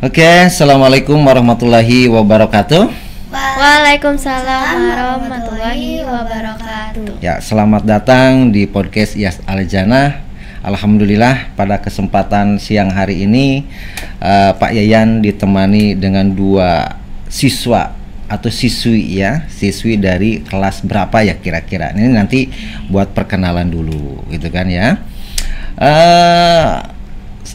Oke, assalamualaikum warahmatullahi wabarakatuh. Waalaikumsalam warahmatullahi wabarakatuh. Ya, selamat datang di podcast Iyas Al-Jannah. Alhamdulillah pada kesempatan siang hari ini Pak Yayan ditemani dengan dua siswa atau siswi ya, siswi dari kelas berapa ya kira-kira. Ini nanti buat perkenalan dulu gitu kan ya.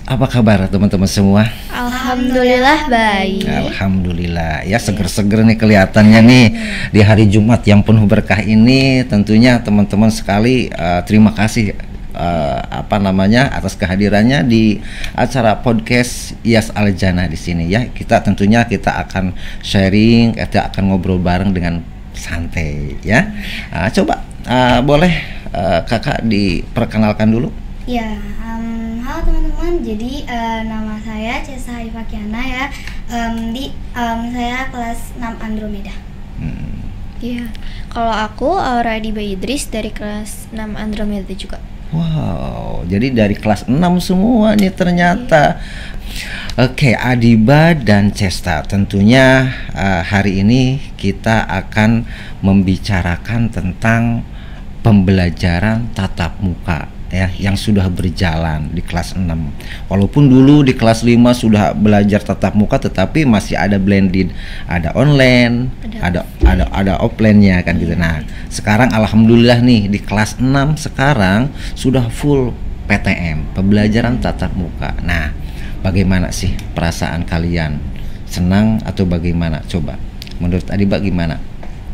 Apa kabar teman-teman semua? Alhamdulillah baik. Alhamdulillah ya, seger-seger nih kelihatannya nih di hari Jumat yang penuh berkah ini. Tentunya teman-teman sekali terima kasih atas kehadirannya di acara podcast Iyas Al-Jannah di sini ya. Kita akan sharing, kita akan ngobrol bareng dengan santai ya. Coba boleh kakak diperkenalkan dulu? Ya, halo teman-teman. Jadi nama saya Cesa Ifakiana ya. Saya kelas 6 Andromeda. Iya. Kalau aku Aura Adiba Idris dari kelas 6 Andromeda juga. Wow, jadi dari kelas 6 semua nih ternyata. Oke, Adiba dan Cesta. Tentunya hari ini kita akan membicarakan tentang pembelajaran tatap muka ya, yang sudah berjalan di kelas 6. Walaupun dulu di kelas 5 sudah belajar tatap muka, tetapi masih ada blended, ada online, ada offline-nya kan gitu. Nah, sekarang alhamdulillah nih di kelas 6 sekarang sudah full PTM, pembelajaran tatap muka. Nah, bagaimana sih perasaan kalian? Senang atau bagaimana? Coba menurut Adiba gimana?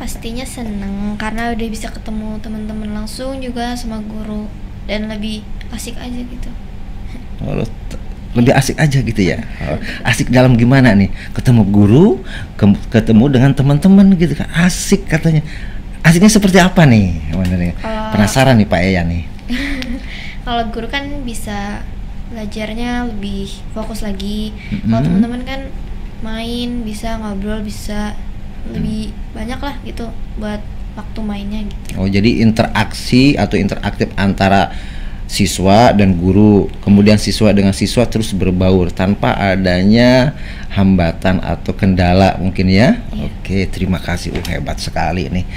Pastinya senang karena udah bisa ketemu teman-teman langsung juga sama guru. Dan lebih asik aja gitu. Lebih asik aja gitu ya. Asik dalam gimana nih? Ketemu guru, ketemu dengan teman-teman gitu kan. Asik katanya. Asiknya seperti apa nih? Penasaran nih Pak Yayan nih. Kalau guru kan bisa belajarnya lebih fokus lagi. Kalau teman-teman kan main, bisa ngobrol, bisa lebih banyak lah gitu buat waktu mainnya gitu. Oh, jadi interaksi atau interaktif antara siswa dan guru, kemudian siswa dengan siswa terus berbaur tanpa adanya hambatan atau kendala mungkin ya. Oke, terima kasih. Hebat sekali nih.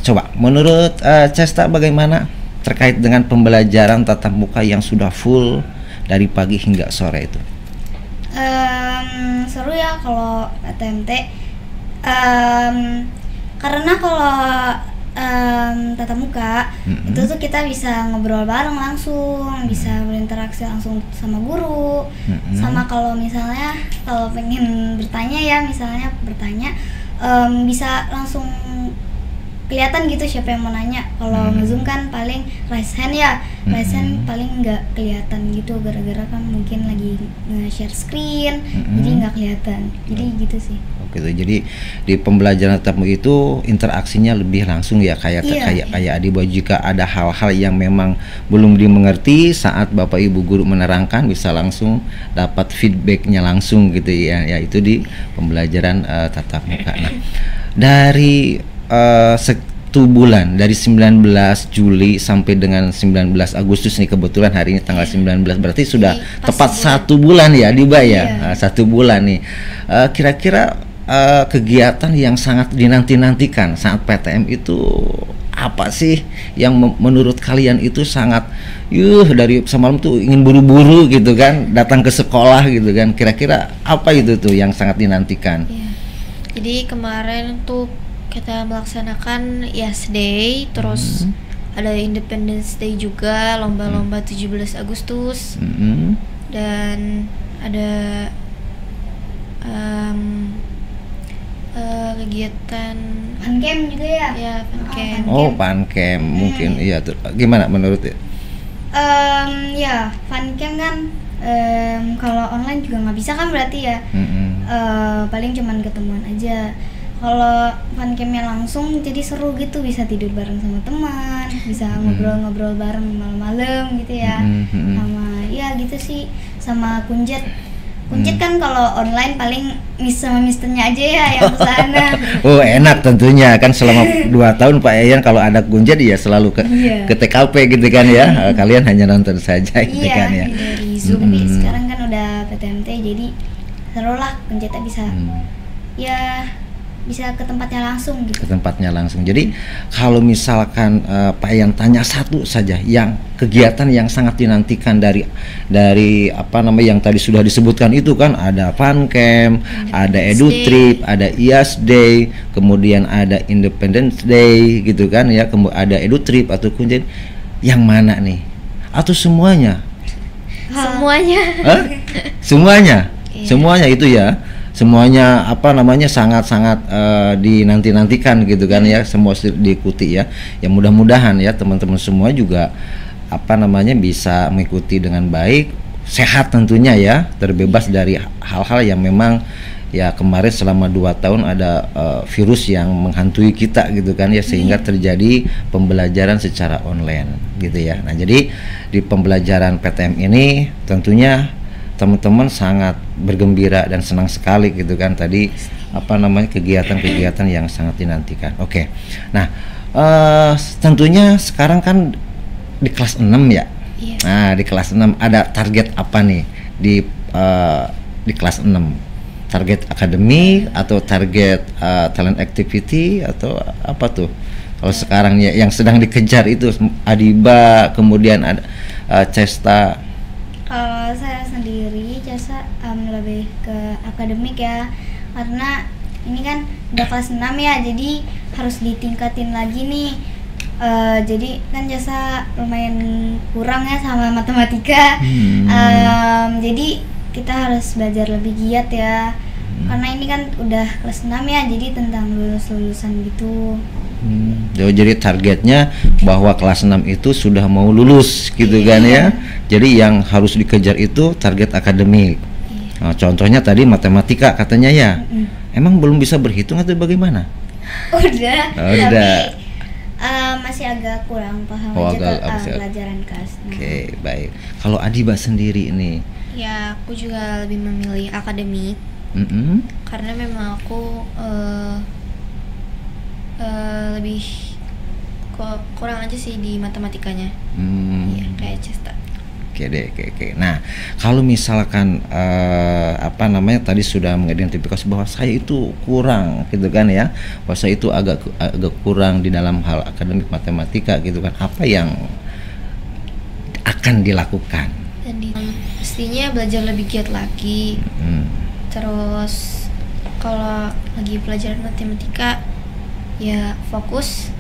Coba menurut Cesta bagaimana terkait dengan pembelajaran tatap muka yang sudah full dari pagi hingga sore itu? Seru ya kalau PTMT. Karena kalau tatap muka itu tuh kita bisa ngobrol bareng langsung, bisa berinteraksi langsung sama guru, sama kalau misalnya kalau pengen bertanya ya, misalnya bertanya bisa langsung kelihatan gitu siapa yang mau nanya. Kalau nge-zoom kan paling raise hand ya, raise hand paling nggak kelihatan gitu gara-gara kan mungkin lagi nge-share screen, jadi nggak kelihatan. Jadi gitu sih. Oke, jadi di pembelajaran tatap muka itu interaksinya lebih langsung ya, kayak Adiba. Jika ada hal-hal yang memang belum dimengerti saat Bapak Ibu guru menerangkan, bisa langsung dapat feedbacknya langsung gitu ya. Ya itu di pembelajaran tatap muka. Nah, dari 1 bulan dari 19 Juli sampai dengan 19 Agustus nih, kebetulan hari ini tanggal 19, berarti sudah tepat 1 bulan ya Adiba ya. 1 bulan nih. Kira-kira kegiatan yang sangat dinanti-nantikan saat PTM itu apa sih yang menurut kalian itu sangat dari semalam tuh ingin buru-buru gitu kan datang ke sekolah gitu kan? Kira-kira apa itu tuh yang sangat dinantikan? Jadi kemarin tuh kita melaksanakan Iyas Day, terus ada Independence Day juga, lomba-lomba 17 Agustus, dan ada kegiatan Pancam juga ya? Ya, pancam. Oh, pancam mungkin iya tuh. Gimana menurut ya? Ya, pancam kan kalau online juga nggak bisa kan berarti ya. Paling cuman ketemuan aja. Kalau pancamnya langsung jadi seru gitu, bisa tidur bareng sama teman, bisa ngobrol-ngobrol bareng malam-malam gitu ya. Sama ya gitu sih, sama kunjet. Kunjit kan kalau online paling sama misternya aja ya yang kesana. Oh enak tentunya kan, selama 2 tahun Pak Yayan kalau ada kunjit ya selalu ke TKP gitu kan ya. Kalian hanya nonton saja gitu kan ya. Dari Zoom. Sekarang kan udah PTMT jadi seru lah kita bisa ya bisa ke tempatnya langsung gitu. Ke tempatnya langsung. Jadi kalau misalkan Pak Yan tanya satu saja yang kegiatan yang sangat dinantikan dari apa namanya yang tadi sudah disebutkan itu kan, ada Fun Camp, ada Edu Trip, ada IAS Day, kemudian ada Independence Day gitu kan ya, ada Edu Trip atau kemudian yang mana nih? Atau semuanya? Semuanya. Semuanya. Iya. Semuanya itu ya. Semuanya apa namanya sangat-sangat dinanti-nantikan gitu kan ya, semua diikuti ya. Ya mudah-mudahan ya teman-teman semua juga apa namanya bisa mengikuti dengan baik, sehat tentunya ya, terbebas dari hal-hal yang memang ya kemarin selama 2 tahun ada virus yang menghantui kita gitu kan ya, sehingga terjadi pembelajaran secara online gitu ya. Nah, jadi di pembelajaran PTM ini tentunya teman-teman sangat bergembira dan senang sekali gitu kan, tadi apa namanya kegiatan-kegiatan yang sangat dinantikan. Oke. Nah, tentunya sekarang kan di kelas 6 ya. Iya. Nah, di kelas 6 ada target apa nih di kelas 6? Target akademik atau target talent activity atau apa tuh? Kalau sekarang ya yang sedang dikejar itu Adiba, kemudian ada Cesta. Kalau saya sendiri Jasa lebih ke akademik ya, karena ini kan udah kelas 6 ya, jadi harus ditingkatin lagi nih. Jadi kan Jasa lumayan kurang ya sama matematika. Jadi kita harus belajar lebih giat ya, karena ini kan udah kelas 6 ya, jadi tentang lulus-lulusan gitu. Jadi targetnya bahwa kelas 6 itu sudah mau lulus gitu kan ya. Jadi yang harus dikejar itu target akademik. Nah, contohnya tadi matematika katanya ya. Emang belum bisa berhitung atau bagaimana? Udah. Udah. Tapi masih agak kurang paham pelajaran kelas 6. Oke, baik. Kalau Adiba sendiri ini? Ya, aku juga lebih memilih akademik. Karena memang aku lebih kurang aja sih di matematikanya. Iya, kayak Cesta. Oke deh, oke. Nah, kalau misalkan apa namanya tadi sudah mengidentifikasi bahwa saya itu kurang gitu kan ya, bahwa saya itu agak kurang di dalam hal akademik matematika gitu kan, apa yang akan dilakukan? Pastinya belajar lebih giat lagi. Terus kalau lagi pelajaran matematika ya fokus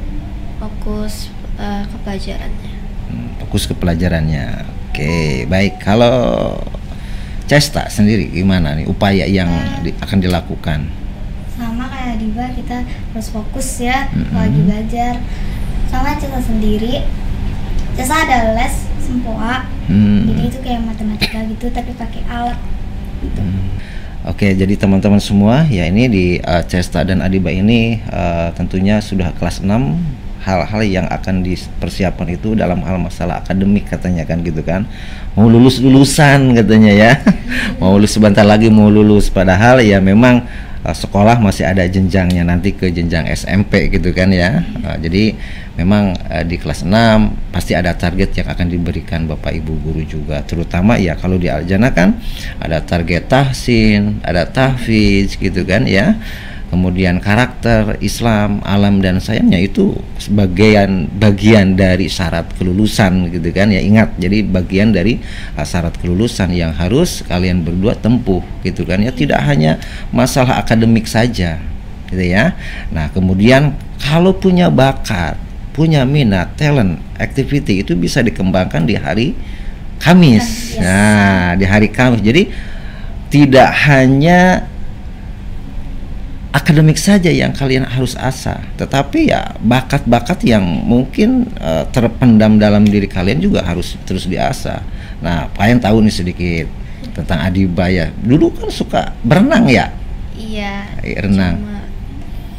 ke pelajarannya. Fokus ke pelajarannya. Oke, baik. Kalau Cesta sendiri gimana nih upaya yang akan dilakukan? Sama kayak Diba, kita harus fokus ya lagi belajar. Sama Cesta sendiri, Cesta ada les sempoa, jadi itu kayak matematika gitu tapi pakai alat gitu. Oke, jadi teman-teman semua ya, ini di Cesta dan Adiba ini tentunya sudah kelas 6. Hal-hal yang akan dipersiapkan itu dalam hal masalah akademik katanya kan gitu kan, mau lulusan katanya ya. Mau lulus sebentar lagi mau lulus, padahal ya memang sekolah masih ada jenjangnya nanti ke jenjang SMP gitu kan ya. Jadi memang di kelas 6 pasti ada target yang akan diberikan Bapak Ibu guru juga, terutama ya kalau di Aljana kan ada target tahsin, ada tahfiz gitu kan ya. Kemudian karakter, Islam, alam dan sayangnya itu bagian dari syarat kelulusan gitu kan ya. Ingat, jadi bagian dari syarat kelulusan yang harus kalian berdua tempuh gitu kan ya. Tidak hanya masalah akademik saja gitu ya. Nah, kemudian kalau punya bakat, punya minat, talent, activity itu bisa dikembangkan di hari Kamis. Nah, di hari Kamis. Jadi tidak hanya akademik saja yang kalian harus asah, tetapi ya bakat-bakat yang mungkin terpendam dalam diri kalian juga harus terus diasah. Nah, kalian tahu nih sedikit tentang Adiba ya. Dulu kan suka berenang ya? Iya. Renang. Cuma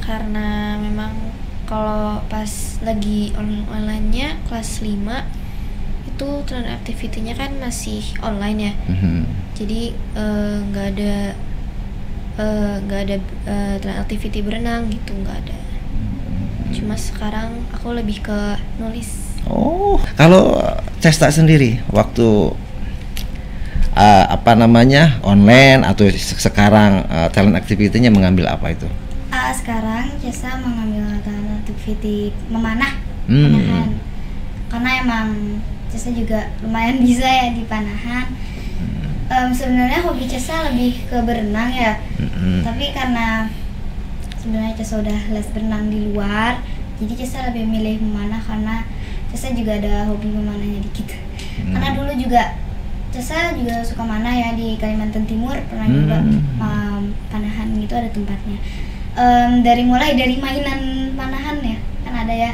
karena memang kalau pas lagi online-nya kelas 5 itu talent activity-nya kan masih online ya. Jadi nggak ada talent activity berenang gitu, nggak ada. Cuma sekarang aku lebih ke nulis. Oh, kalau Cesta sendiri waktu apa namanya online atau sekarang talent activity-nya mengambil apa itu? Sekarang Cesa mengambil talent activity panahan, karena emang Cesa juga lumayan bisa ya di panahan. Sebenarnya hobi Cesa lebih ke berenang ya, tapi karena sebenarnya Cesa udah les berenang di luar, jadi Cesa lebih milih memanah karena Cesa juga ada hobi memanahnya dikit. Karena dulu juga Cesa juga suka manah ya di Kalimantan Timur, pernah juga panahan gitu, ada tempatnya. Mulai dari mainan panahan ya, kan ada ya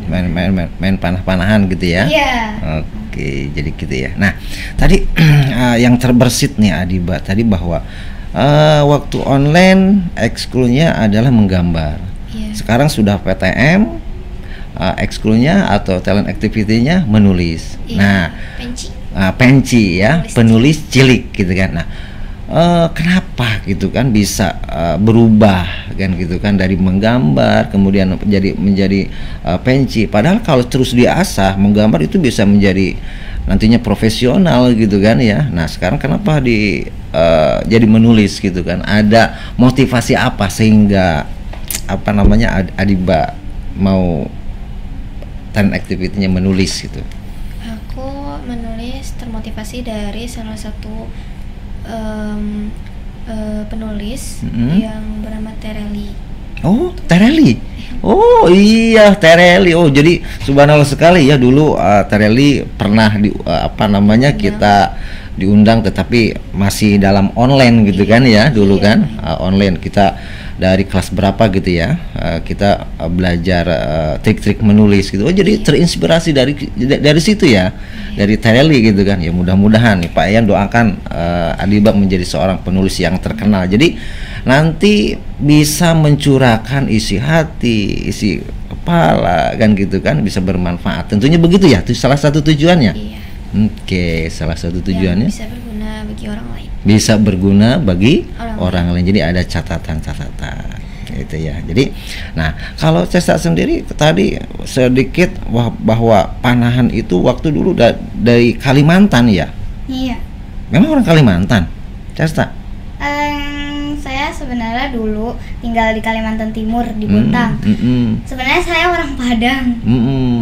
main panah-panahan gitu ya. Iya. Oke, jadi gitu ya. Nah, tadi yang terbersit nih Adiba tadi bahwa waktu online ekskulnya adalah menggambar. Iya. Sekarang sudah PTM, ekskulnya atau talent activity-nya menulis. Iya. Nah, penci ya, penulis cilik gitu kan. Nah, kenapa gitu kan bisa berubah kan gitu kan dari menggambar kemudian menjadi penci, padahal kalau terus diasah menggambar itu bisa menjadi nantinya profesional gitu kan ya. Nah, sekarang kenapa jadi menulis gitu kan? Ada motivasi apa sehingga apa namanya Adiba mau talent activity-nya menulis gitu? Aku menulis termotivasi dari salah satu penulis yang bernama Tereli. Oh, Tereli. Oh iya, Tereli. Oh, jadi subhanallah sekali ya, dulu Tereli pernah kita diundang, tetapi masih dalam online gitu kan ya dulu kan, online. Kita dari kelas berapa gitu ya, kita belajar trik-trik menulis gitu. Oh, jadi terinspirasi dari situ ya, dari Tereli gitu kan. Ya mudah-mudahan nih Pak Ian doakan Adiba menjadi seorang penulis yang terkenal. Jadi nanti bisa mencurahkan isi hati, isi kepala kan gitu kan, bisa bermanfaat. Tentunya begitu ya, itu salah satu tujuannya. Iya. Oke, salah satu tujuannya bisa berguna bagi orang lain. Bisa berguna bagi orang lain. Jadi ada catatan-catatan gitu ya. Jadi, nah kalau Cesa sendiri tadi sedikit bahwa panahan itu waktu dulu dari Kalimantan ya. Iya. Memang orang Kalimantan, Cesa? Saya sebenarnya dulu tinggal di Kalimantan Timur di Bontang. Sebenarnya saya orang Padang.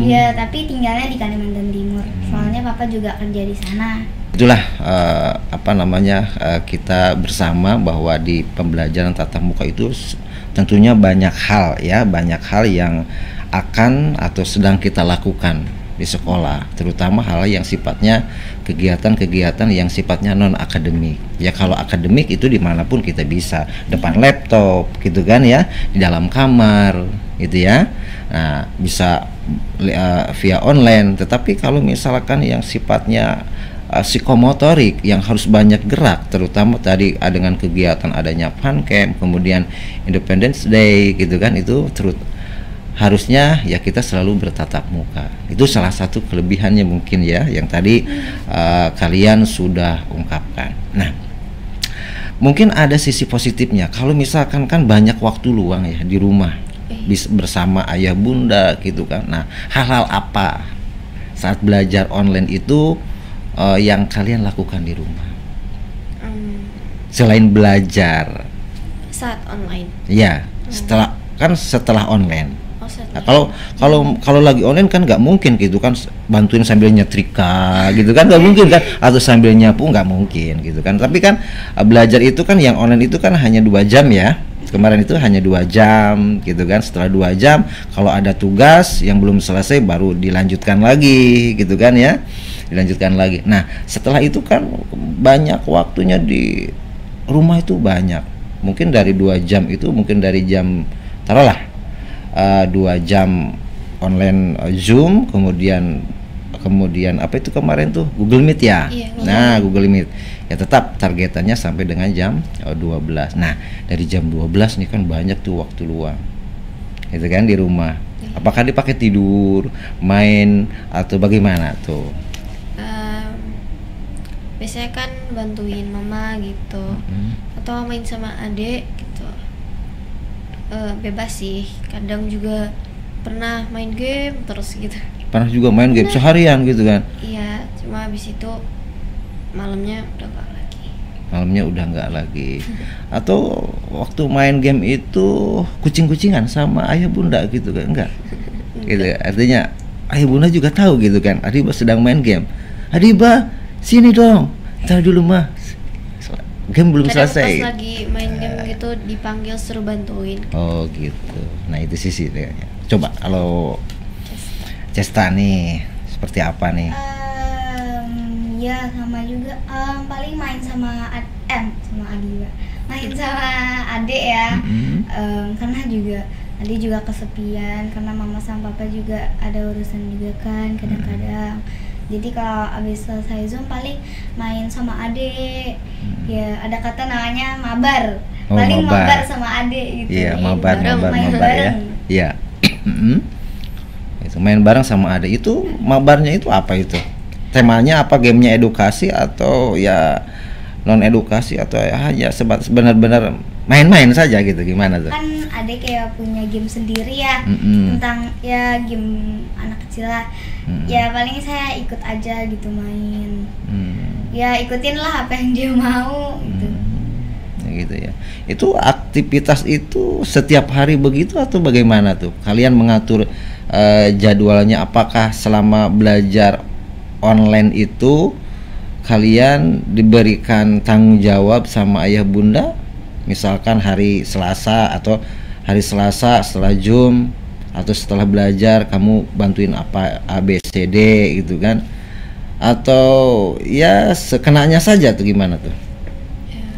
Iya, tapi tinggalnya di Kalimantan Timur. Soalnya papa juga kerja di sana. Itulah kita bersama bahwa di pembelajaran tatap muka itu tentunya banyak hal yang akan atau sedang kita lakukan di sekolah, terutama hal yang sifatnya kegiatan-kegiatan yang sifatnya non akademik. Ya kalau akademik itu dimanapun kita bisa, depan laptop gitu kan ya, di dalam kamar gitu ya. Nah, bisa via online. Tetapi kalau misalkan yang sifatnya psikomotorik yang harus banyak gerak, terutama tadi dengan kegiatan adanya fun camp, kemudian Independence Day gitu kan, itu harusnya ya kita selalu bertatap muka. Itu salah satu kelebihannya mungkin ya yang tadi kalian sudah ungkapkan. Nah, mungkin ada sisi positifnya. Kalau misalkan kan banyak waktu luang ya di rumah bersama ayah bunda gitu kan. Nah, hal-hal apa saat belajar online itu yang kalian lakukan di rumah selain belajar saat online? Ya, setelah online. Nah, kalau lagi online kan nggak mungkin gitu kan, bantuin sambil nyetrika gitu kan, nggak mungkin kan, atau sambil nyapu nggak mungkin gitu kan. Tapi kan belajar itu kan yang online itu kan hanya 2 jam ya. Kemarin itu hanya 2 jam gitu kan. Setelah 2 jam kalau ada tugas yang belum selesai baru dilanjutkan lagi gitu kan ya, dilanjutkan lagi. Nah, setelah itu kan banyak waktunya di rumah itu banyak. Mungkin dari 2 jam itu mungkin dari jam taruhlah 2 jam online Zoom, kemudian apa itu kemarin tuh Google Meet ya. Nah, Google Meet ya, tetap targetannya sampai dengan jam 12. Nah, dari jam 12 nih kan banyak tuh waktu luang itu kan di rumah. Apakah dipakai tidur, main, atau bagaimana tuh? Biasanya kan bantuin mama gitu, atau main sama adik gitu. Bebas sih, kadang juga pernah main game terus gitu. Pernah juga main game seharian gitu kan? Iya, cuma habis itu malamnya udah nggak lagi. Malamnya udah nggak lagi. Atau waktu main game itu kucing-kucingan sama ayah bunda gitu kan? Enggak. Gitu. Artinya ayah bunda juga tahu gitu kan. Adiba sedang main game. Adiba, sini dong. Ntar dulu mah. Game belum Kadang selesai. pas lagi main game gitu dipanggil suruh bantuin. Oh gitu. Nah itu sisi deh. Coba kalau Cesta nih seperti apa nih? Ya sama juga. Paling main sama sama Adiba. Main sama adek ya. Karena juga adik juga kesepian karena mama sama papa juga ada urusan juga kan kadang-kadang. Jadi kalau abis selesai Zoom paling main sama adek. Ya ada kata namanya mabar. Paling mabar sama adek gitu. Iya, mabar main ya. bareng. Iya. Itu main bareng sama adek. Itu mabarnya itu apa itu? Temanya apa? Gamenya edukasi atau ya non edukasi atau ya hanya sebatas benar-benar main-main saja gitu, gimana tuh? Kan adek kayak punya game sendiri ya tentang ya game anak kecil lah. Ya paling saya ikut aja gitu main. Ya ikutin lah apa yang dia mau gitu. Ya gitu ya. Itu aktivitas itu setiap hari begitu atau bagaimana tuh? Kalian mengatur jadwalnya, apakah selama belajar online itu kalian diberikan tanggung jawab sama ayah bunda? Misalkan hari Selasa atau hari Selasa setelah Zoom atau setelah belajar kamu bantuin apa A B C D gitu kan? Atau ya sekenanya saja tuh, gimana tuh?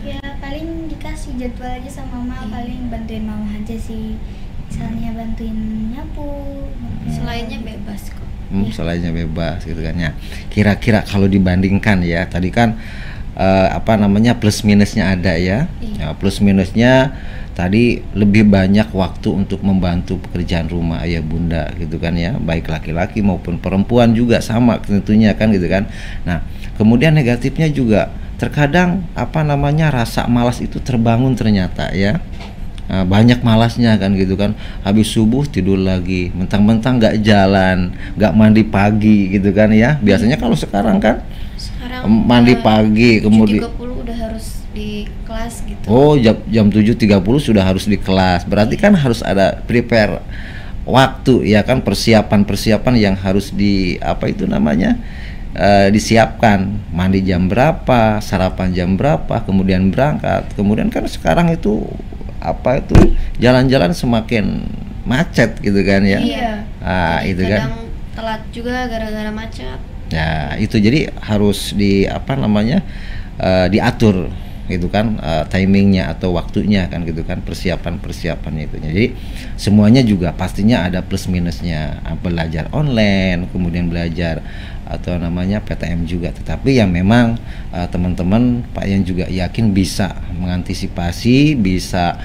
Ya paling dikasih jadwal aja sama mama, paling bantuin mama aja sih. Misalnya bantuin nyapu. Selainnya bebas kok. Selainnya bebas gitu kan ya. Kira-kira kalau dibandingkan ya, tadi kan plus minusnya ada ya. Ya, plus minusnya tadi lebih banyak waktu untuk membantu pekerjaan rumah ayah bunda gitu kan ya, baik laki-laki maupun perempuan juga sama tentunya kan gitu kan. Nah kemudian negatifnya juga terkadang rasa malas itu terbangun ternyata ya. Nah, banyak malasnya kan gitu kan, habis subuh tidur lagi, mentang-mentang nggak jalan, nggak mandi pagi gitu kan ya. Biasanya kalau sekarang kan mandi pagi, kemudian 7.30 udah harus di kelas gitu. Oh, jam 7.30 sudah harus di kelas. Berarti kan harus ada prepare waktu ya kan, persiapan yang harus disiapkan. Mandi jam berapa, sarapan jam berapa, kemudian berangkat. Kemudian kan sekarang itu jalan-jalan semakin macet gitu kan ya. Iya. Jadi itu kan telat juga gara-gara macet. Nah itu jadi harus diatur gitu kan, timingnya atau waktunya kan gitu kan, persiapannya itu. Jadi semuanya juga pastinya ada plus minusnya, belajar online kemudian belajar atau PTM juga. Tetapi yang memang teman-teman Pak yang juga yakin bisa mengantisipasi, bisa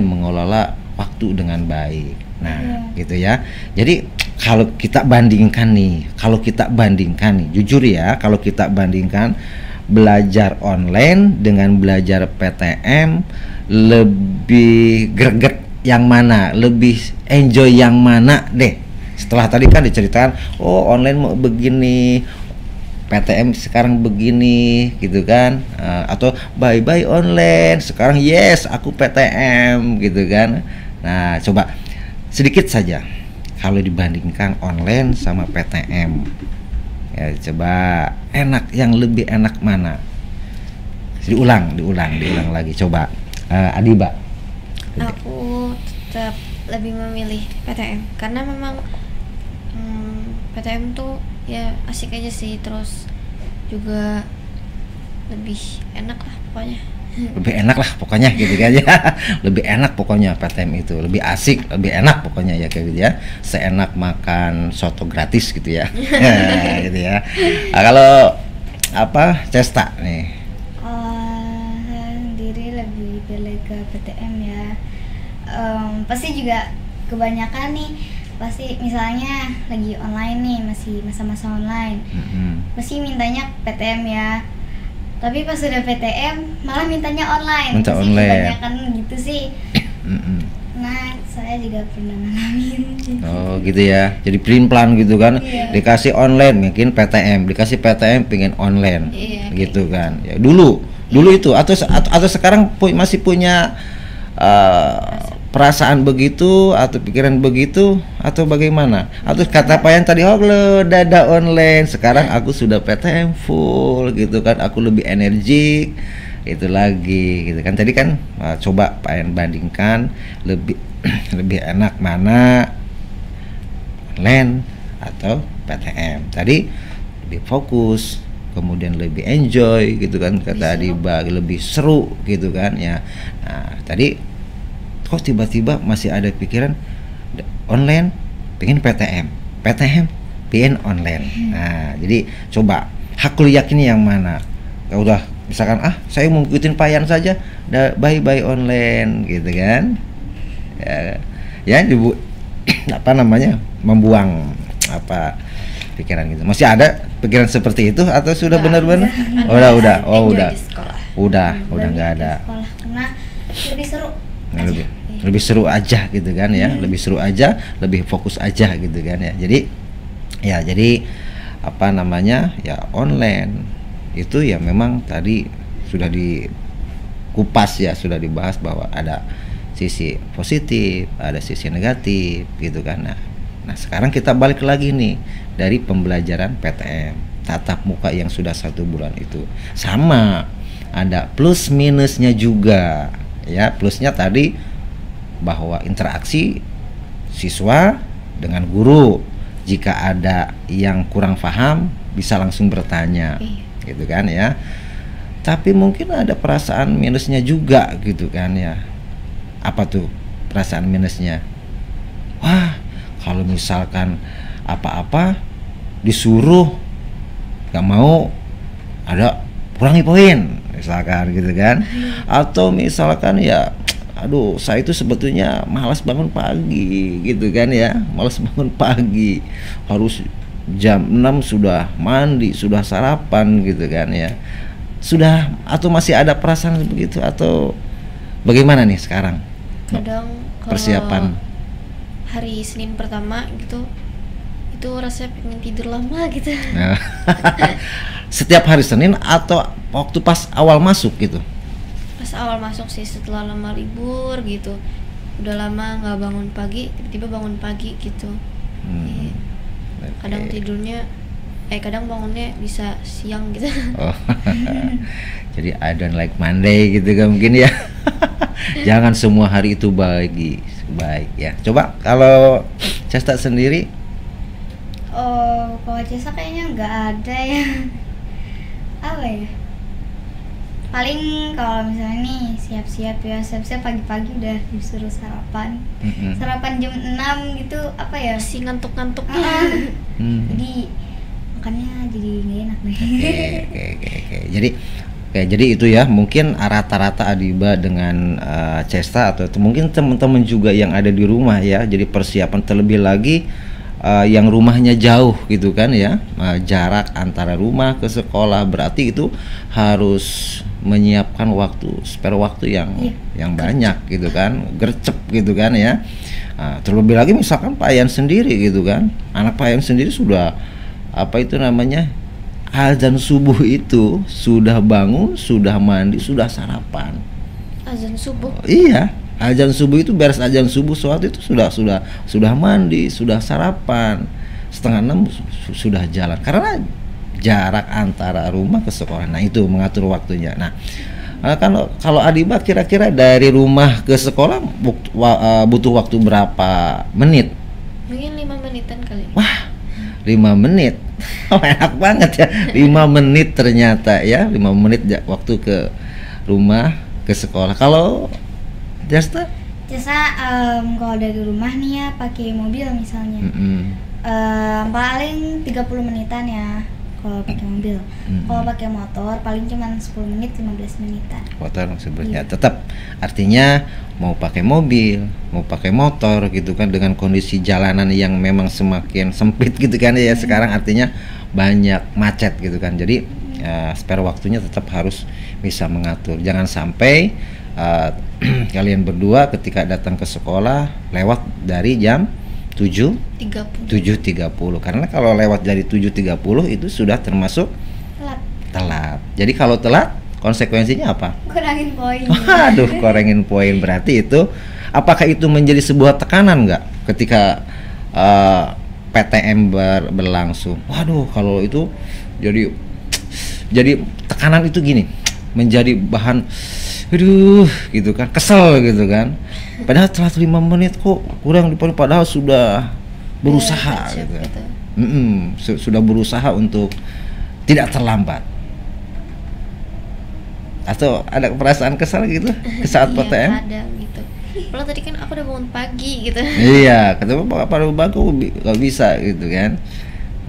mengelola waktu dengan baik. Nah gitu ya. Jadi kalau kita bandingkan nih, jujur ya, kalau kita bandingkan belajar online dengan belajar PTM, lebih greget yang mana, lebih enjoy yang mana deh? Setelah tadi kan diceritakan, oh online mau begini, PTM sekarang begini gitu kan, atau bye online, sekarang yes aku PTM gitu kan. Nah coba sedikit saja kalau dibandingkan online sama PTM ya, coba yang lebih enak mana? Diulang lagi, coba Adiba. Aku tetap lebih memilih PTM karena memang PTM tuh ya asik aja sih, terus juga lebih enak lah pokoknya. Lebih enak lah pokoknya gitu kan ya. Lebih enak pokoknya PTM itu, lebih asik, lebih enak pokoknya ya kayak gitu ya. Seenak makan soto gratis gitu ya. Gitu ya. Nah, kalau Cesta nih? Saya sendiri lebih pilih ke PTM ya. Pasti juga kebanyakan nih, pasti misalnya lagi online nih, masih masa-masa online, pasti mintanya PTM ya. Tapi pas sudah PTM malah mintanya online. Minta online. Kebanyakan gitu sih. Nah saya juga pernah ngalamin. Oh gitu ya, jadi plan gitu kan. Iya. Dikasih online mungkin PTM, dikasih PTM pengen online. Iya, Gitu kan ya, dulu itu atau sekarang masih punya perasaan begitu atau pikiran begitu atau bagaimana, atau kata Payan tadi, oh lo dada online, sekarang aku sudah PTM full gitu kan, aku lebih energik itu lagi gitu kan. Tadi kan coba Payan bandingkan lebih lebih enak mana, online atau PTM. Tadi lebih fokus, kemudian lebih enjoy gitu kan, kata Adiba, lebih seru gitu kan ya. Nah tadi kok tiba-tiba masih ada pikiran online pengen PTM pengen online. Nah jadi coba hakul yakin yang mana. Kalau udah misalkan saya mau ngikutin Payan saja, bye online gitu kan ya ibu apa namanya, membuang apa pikiran gitu. Masih ada pikiran seperti itu atau sudah benar-benar udah nggak ada, karena lebih seru. Lebih seru aja gitu kan ya, lebih seru aja, lebih fokus aja gitu kan ya. Jadi apa namanya ya, online itu ya memang tadi sudah dikupas ya, sudah dibahas bahwa ada sisi positif, ada sisi negatif gitu kan. Nah sekarang kita balik lagi nih dari pembelajaran PTM tatap muka yang sudah 1 bulan itu, sama ada plus minusnya juga ya. Plusnya tadi bahwa interaksi siswa dengan guru, jika ada yang kurang paham bisa langsung bertanya gitu kan ya. Tapi mungkin ada perasaan minusnya juga gitu kan ya. Apa tuh perasaan minusnya? Wah, kalau misalkan apa-apa disuruh gak mau, ada kurangi poin misalkan gitu kan. Atau misalkan ya, aduh saya itu sebetulnya malas bangun pagi gitu kan ya, malas bangun pagi, harus jam 6 sudah mandi, sudah sarapan gitu kan ya. Sudah, atau masih ada perasaan begitu atau bagaimana nih sekarang? Kadang persiapan hari Senin pertama gitu, itu rasanya pengen tidur lama gitu. Nah, setiap hari Senin atau waktu pas awal masuk gitu? Pas awal masuk sih, setelah lama libur gitu, udah lama nggak bangun pagi, tiba-tiba bangun pagi gitu. Kadang tidurnya kadang bangunnya bisa siang gitu. Oh. Jadi I don't like Monday gitu kan mungkin ya. Jangan semua hari itu baik ya. Coba kalau Cesta sendiri? Oh, kalau Cesta kayaknya nggak ada ya. Apa ya? Paling kalau misalnya nih siap-siap pagi-pagi udah disuruh sarapan. Sarapan jam 6 gitu, apa ya? Masih ngantuk-ngantuk. Jadi makannya jadi nggak enak nih. Oke. Jadi itu ya, mungkin rata-rata Adiba dengan Cesta atau mungkin teman-teman juga yang ada di rumah ya. Jadi persiapan terlebih lagi yang rumahnya jauh gitu kan ya, jarak antara rumah ke sekolah, berarti itu harus menyiapkan spare waktu yang banyak gitu kan, gercep gitu kan ya. Terlebih lagi misalkan Payan sendiri gitu kan, anak Payan sendiri sudah apa itu namanya, azan subuh itu sudah bangun, sudah mandi, sudah sarapan. Azan subuh? Iya, azan subuh itu, beres azan subuh sholat itu sudah mandi, sudah sarapan, 5:30 sudah jalan karena jarak antara rumah ke sekolah. Nah itu mengatur waktunya. Nah kalau Adiba kira-kira dari rumah ke sekolah butuh waktu berapa menit? Mungkin 5 menitan kali. Wah, 5 menit. Oh, enak banget ya. 5 menit ternyata ya, 5 menit waktu ke rumah ke sekolah. Kalau Cesta kalau dari rumah nih ya pakai mobil misalnya, paling 30 menitan ya kalau pakai mobil. Kalau pakai motor paling cuma 10 menit 15 menitan. Motor sebenarnya tetap, artinya mau pakai mobil, mau pakai motor gitu kan, dengan kondisi jalanan yang memang semakin sempit gitu kan ya sekarang, artinya banyak macet gitu kan. Jadi spare waktunya tetap harus bisa mengatur. Jangan sampai uh, kalian berdua ketika datang ke sekolah lewat dari jam 7.30 karena kalau lewat dari 7.30 itu sudah termasuk telat. Jadi kalau telat konsekuensinya apa? Kurangin poin. Aduh, kurangin poin. Berarti itu apakah itu menjadi sebuah tekanan nggak ketika PTM berlangsung? Waduh, kalau itu jadi tekanan itu gini, menjadi bahan aduh gitu kan, kesel gitu kan. Padahal telat 5 menit kok kurang di poin, padahal sudah berusaha gitu. Sudah berusaha untuk tidak terlambat. Atau ada perasaan kesal gitu ke saat PTM? Ada gitu. Padahal tadi kan aku udah bangun pagi gitu. Iya, ketemu pada bagus gak bisa gitu kan.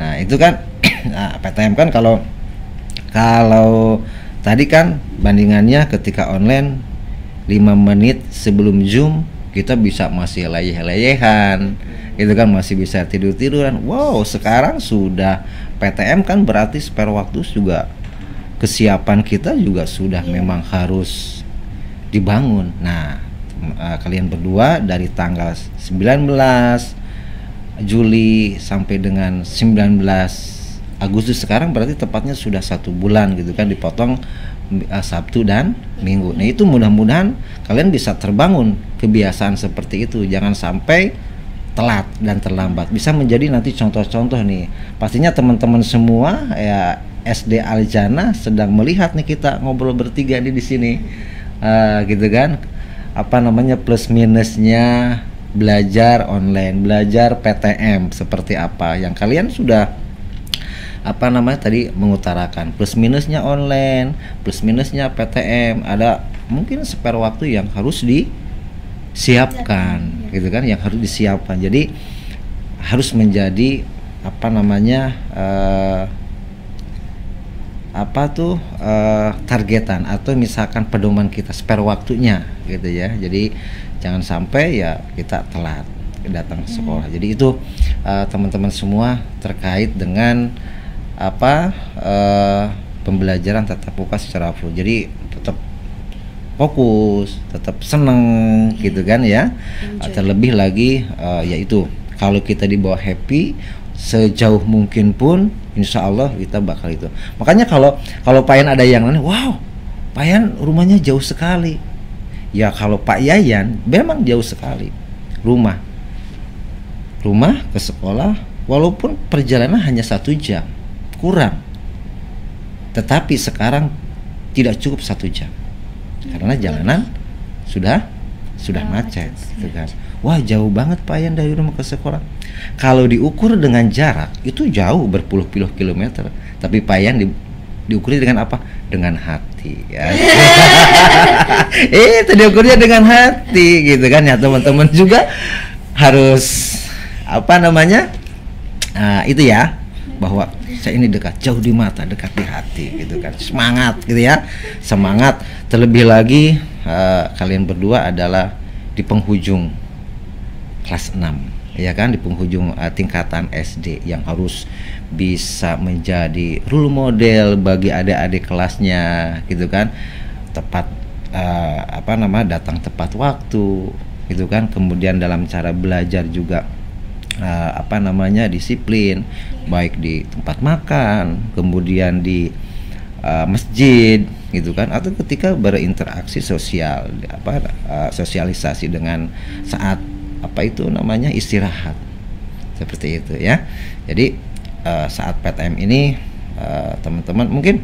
Nah itu kan nah, PTM kan kalau tadi kan bandingannya ketika online 5 menit sebelum Zoom kita bisa masih leyeh-leyehan gitu kan, masih bisa tidur-tiduran. Wow, sekarang sudah PTM kan berarti spare waktu juga, kesiapan kita juga sudah memang harus dibangun. Nah kalian berdua dari tanggal 19 Juli sampai dengan 19 Agustus sekarang berarti tepatnya sudah 1 bulan gitu kan, dipotong Sabtu dan Minggu. Nah itu mudah-mudahan kalian bisa terbangun kebiasaan seperti itu, jangan sampai telat dan terlambat. Bisa menjadi nanti contoh-contoh nih. Pastinya teman-teman semua ya SD Aljana sedang melihat nih kita ngobrol bertiga nih di sini, gitu kan? Apa namanya plus minusnya belajar online, belajar PTM seperti apa yang kalian sudah apa namanya tadi mengutarakan, plus minusnya online, plus minusnya PTM, ada mungkin spare waktu yang harus disiapkan gitu kan, yang harus disiapkan. Jadi harus menjadi apa namanya targetan atau misalkan pedoman kita spare waktunya gitu ya. Jadi jangan sampai ya kita telat datang ke sekolah. Jadi itu teman-teman semua terkait dengan pembelajaran tatap muka secara full. Jadi tetap fokus, tetap seneng gitu kan ya. Terlebih lagi yaitu kalau kita dibawa happy sejauh mungkin pun, insya Allah kita bakal itu. Makanya kalau Pak Yan ada yang lain, wow, Pak Yan rumahnya jauh sekali. Ya kalau Pak Yayan memang jauh sekali rumah ke sekolah, walaupun perjalanan hanya 1 jam kurang, tetapi sekarang tidak cukup 1 jam karena jalanan sudah macet gitu kan. Wah jauh banget Pak Yan dari rumah ke sekolah. Kalau diukur dengan jarak itu jauh berpuluh-puluh kilometer, tapi Pak Yan diukur dengan apa? Dengan hati ya. Itu diukurnya dengan hati gitu kan ya teman-teman, juga harus apa namanya itu ya, bahwa saya ini dekat, jauh di mata, dekat di hati gitu kan. Semangat gitu ya, semangat. Terlebih lagi kalian berdua adalah di penghujung kelas 6 ya kan, di penghujung tingkatan SD yang harus bisa menjadi role model bagi adik-adik kelasnya gitu kan. Tepat datang tepat waktu gitu kan. Kemudian dalam cara belajar juga disiplin, baik di tempat makan, kemudian di masjid gitu kan, atau ketika berinteraksi sosial, sosialisasi dengan saat istirahat seperti itu ya. Jadi saat PTM ini teman-teman mungkin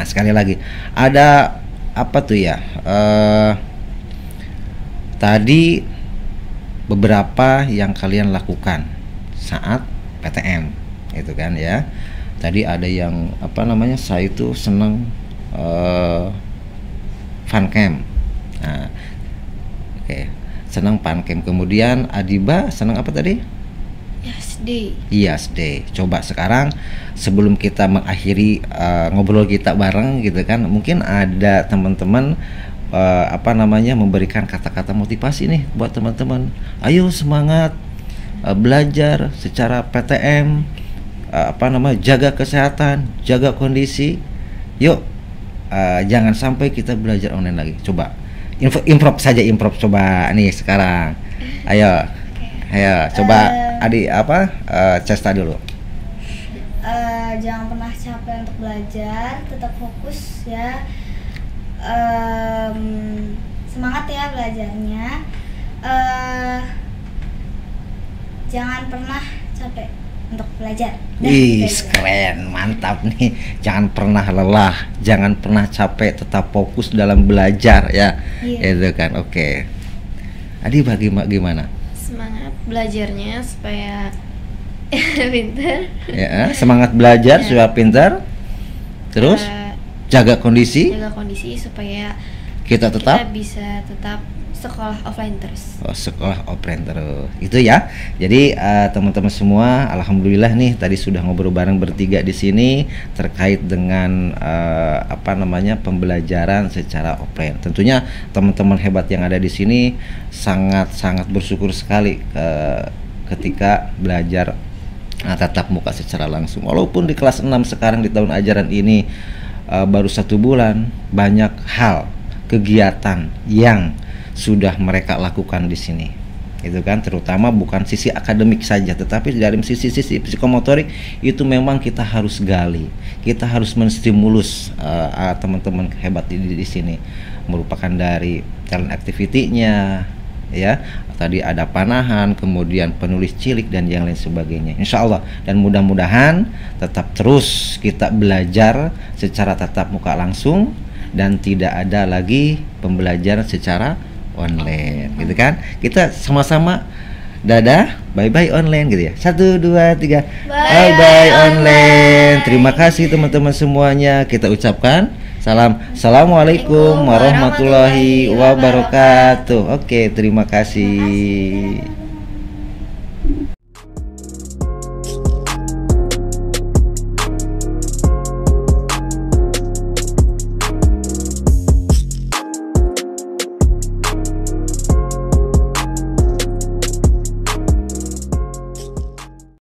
sekali lagi ada tadi beberapa yang kalian lakukan saat PTM itu kan ya. Tadi ada yang saya itu senang fun camp. Nah, senang fun camp. Kemudian Adiba senang apa tadi? Yes Day. Coba sekarang sebelum kita mengakhiri ngobrol kita bareng gitu kan, mungkin ada teman-teman memberikan kata-kata motivasi nih buat teman-teman. Ayo semangat belajar secara PTM, jaga kesehatan, jaga kondisi. Yuk jangan sampai kita belajar online lagi. Coba improv saja, improv coba nih sekarang. Ayo. Ayo coba Adi Cesta dulu. Jangan pernah capek untuk belajar, tetap fokus ya. Semangat ya belajarnya. Jangan pernah capek untuk belajar. Ih, keren, mantap nih. Jangan pernah lelah, jangan pernah capek, tetap fokus dalam belajar ya. Itu kan, oke. Adi bagaimana? Semangat belajarnya supaya pintar. Ya, semangat belajar supaya pintar. Terus jaga kondisi supaya kita bisa tetap sekolah offline terus. Sekolah offline terus. Itu ya. Jadi teman-teman semua, alhamdulillah nih tadi sudah ngobrol bareng bertiga di sini terkait dengan pembelajaran secara offline. Tentunya teman-teman hebat yang ada di sini sangat bersyukur sekali ketika belajar tatap muka secara langsung. Walaupun di kelas 6 sekarang di tahun ajaran ini baru 1 bulan, banyak hal kegiatan yang sudah mereka lakukan di sini, itu kan, terutama bukan sisi akademik saja, tetapi dari sisi psikomotorik itu memang kita harus gali, kita harus menstimulus teman-teman hebat di sini, merupakan dari talent activity-nya, ya, tadi ada panahan, kemudian penulis cilik dan yang lain sebagainya. Insya Allah dan mudah-mudahan tetap terus kita belajar secara tatap muka langsung dan tidak ada lagi pembelajaran secara online, gitu kan? Kita sama-sama dadah, bye-bye online gitu ya. 1, 2, 3, bye-bye online. Terima kasih teman-teman semuanya. Kita ucapkan Assalamualaikum warahmatullahi wabarakatuh. Oke, terima kasih.